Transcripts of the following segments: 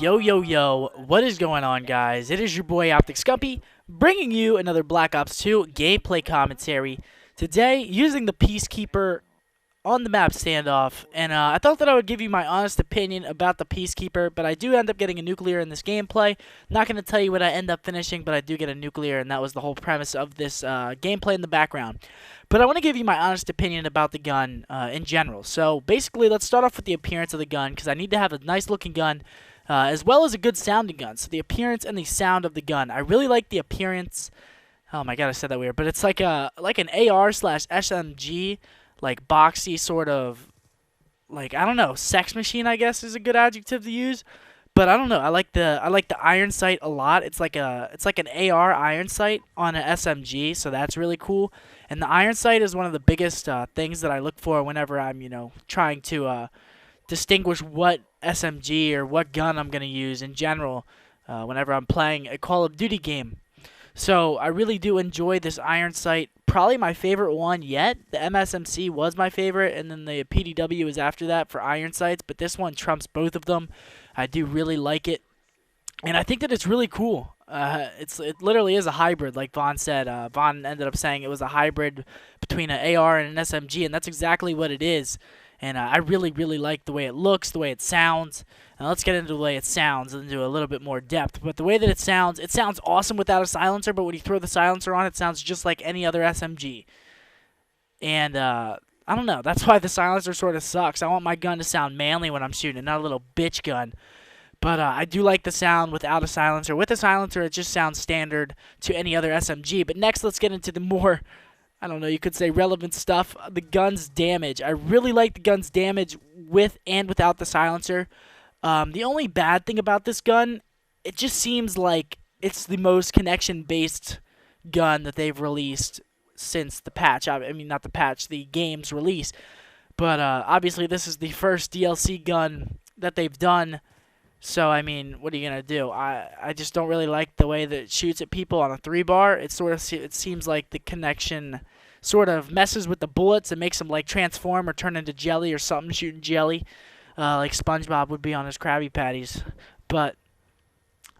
Yo, yo, yo, what is going on, guys? It is your boy Optic Scumpy, bringing you another Black Ops 2 gameplay commentary. Today, using the Peacekeeper on the map standoff, and I thought that I would give you my honest opinion about the Peacekeeper, but I do end up getting a nuclear in this gameplay. Not going to tell you what I end up finishing, but I do get a nuclear, and that was the whole premise of this gameplay in the background. But I want to give you my honest opinion about the gun in general. So basically, let's start off with the appearance of the gun, because I need to have a nice looking gun, as well as a good sounding gun. So the appearance and the sound of the gun. I really like the appearance. Oh my god, I said that weird. But it's like an AR/SMG, like boxy sort of, like, I don't know, sex machine, I guess, is a good adjective to use. But I don't know. I like the iron sight a lot. It's like an AR iron sight on an SMG, so that's really cool. And the iron sight is one of the biggest things that I look for whenever I'm, trying to distinguish what SMG or what gun I'm gonna use in general whenever I'm playing a Call of Duty game. So I really do enjoy this iron sight. Probably my favorite one yet. The MSMC was my favorite, and then the PDW is after that for iron sights. But this one trumps both of them. I do really like it, and I think that it's really cool. It literally is a hybrid, like Vaughn said. Vaughn ended up saying it was a hybrid between an AR and an SMG, and that's exactly what it is. And I really, really like the way it looks, the way it sounds. And let's get into the way it sounds into a little bit more depth. But the way that it sounds awesome without a silencer, but when you throw the silencer on, it sounds just like any other SMG. And I don't know. That's why the silencer sort of sucks. I want my gun to sound manly when I'm shooting, not a little bitch gun. But I do like the sound without a silencer. With a silencer, it just sounds standard to any other SMG. But next, let's get into the more, I don't know, you could say relevant stuff. The gun's damage. I really like the gun's damage with and without the silencer. The only bad thing about this gun, it just seems like it's the most connection-based gun that they've released since the patch. I mean, not the patch, the game's release. But obviously, this is the first DLC gun that they've done. So, I mean, what are you going to do? I just don't really like the way that it shoots at people on a 3-bar. It seems like the connection sort of messes with the bullets and makes them, like, transform or turn into jelly or something, shooting jelly, like SpongeBob would be on his Krabby Patties. But,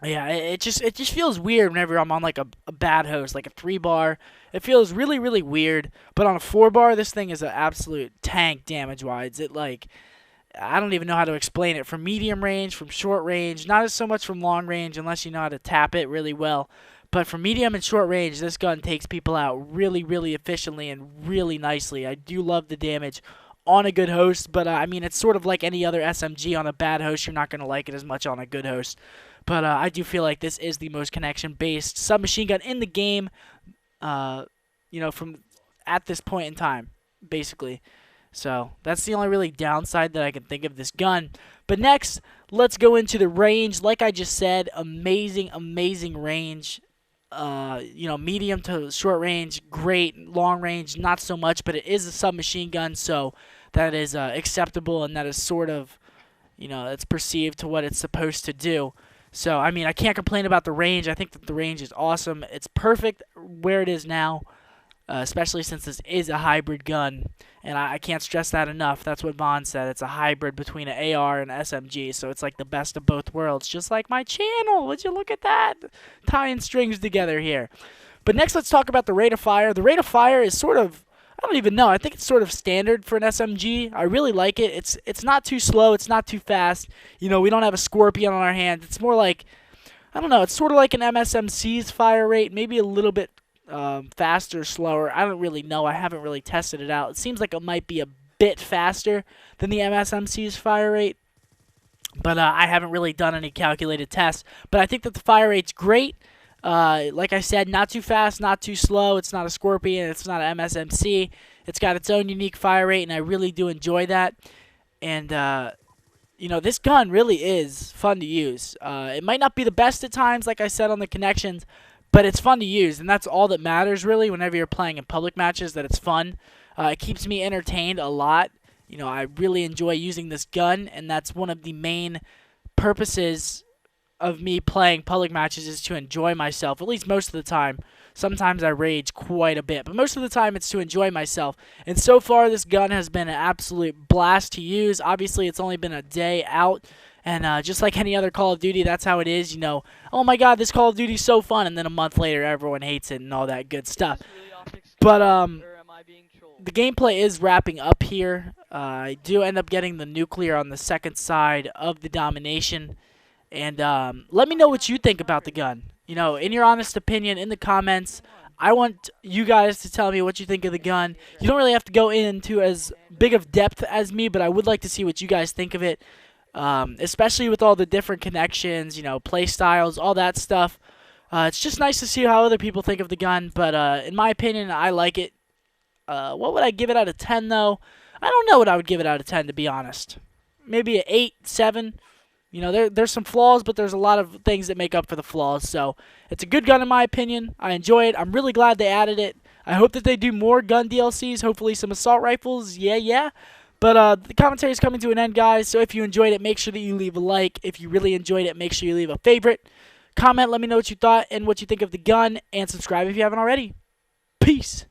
yeah, it just feels weird whenever I'm on, like, a bad host, like a 3-bar. It feels really, really weird. But on a 4-bar, this thing is an absolute tank damage-wise. It, like, I don't even know how to explain it. From medium range, from short range, not so much from long range unless you know how to tap it really well. But from medium and short range, this gun takes people out really, really efficiently and really nicely. I do love the damage on a good host, but I mean, it's sort of like any other SMG. On a bad host, you're not going to like it as much on a good host. But I do feel like this is the most connection-based submachine gun in the game, from at this point in time, basically. So that's the only really downside that I can think of this gun. But next, let's go into the range. Like I just said, amazing, amazing range. Medium to short range, great. Long range, not so much, but it is a submachine gun, so that is acceptable, and that is sort of, it's perceived to what it's supposed to do. So, I mean, I can't complain about the range. I think that the range is awesome. It's perfect where it is now. Especially since this is a hybrid gun, and I can't stress that enough. That's what Vaughn said. It's a hybrid between an AR and an SMG, so it's like the best of both worlds, just like my channel. Would you look at that? Tying strings together here. But next, let's talk about the rate of fire. The rate of fire is sort of, I don't even know. I think it's sort of standard for an SMG. I really like it. It's not too slow. It's not too fast. We don't have a Scorpion on our hands. It's more like, I don't know. It's sort of like an MSMC's fire rate, maybe a little bit faster, slower. I don't really know. I haven't really tested it out. It seems like it might be a bit faster than the MSMC's fire rate, but I haven't really done any calculated tests. But I think that the fire rate's great. Like I said, not too fast, not too slow. It's not a Scorpion. It's not an MSMC. It's got its own unique fire rate, and I really do enjoy that. And this gun really is fun to use. It might not be the best at times, like I said on the connections, but it's fun to use, and that's all that matters, really, whenever you're playing in public matches, that it's fun. It keeps me entertained a lot. I really enjoy using this gun, and that's one of the main purposes of me playing public matches, is to enjoy myself, at least most of the time. Sometimes I rage quite a bit, but most of the time it's to enjoy myself. And so far, this gun has been an absolute blast to use. Obviously, it's only been a day out, And just like any other Call of Duty, that's how it is. Oh my God, this Call of Duty's so fun, and then a month later, everyone hates it and all that good stuff. But the gameplay is wrapping up here. I do end up getting the nuclear on the second side of the domination. And let me know what you think about the gun. In your honest opinion, in the comments. I want you guys to tell me what you think of the gun. You don't really have to go into as big of depth as me, but I would like to see what you guys think of it. Especially with all the different connections, play styles, all that stuff. It's just nice to see how other people think of the gun, but in my opinion, I like it. What would I give it out of 10, though? I don't know what I would give it out of 10, to be honest. Maybe an 8, 7. There's some flaws, but there's a lot of things that make up for the flaws. So it's a good gun in my opinion. I enjoy it. I'm really glad they added it. I hope that they do more gun DLCs, hopefully some assault rifles. Yeah. But the commentary is coming to an end, guys. So if you enjoyed it, make sure that you leave a like. If you really enjoyed it, make sure you leave a favorite. Comment, let me know what you thought and what you think of the gun. And subscribe if you haven't already. Peace.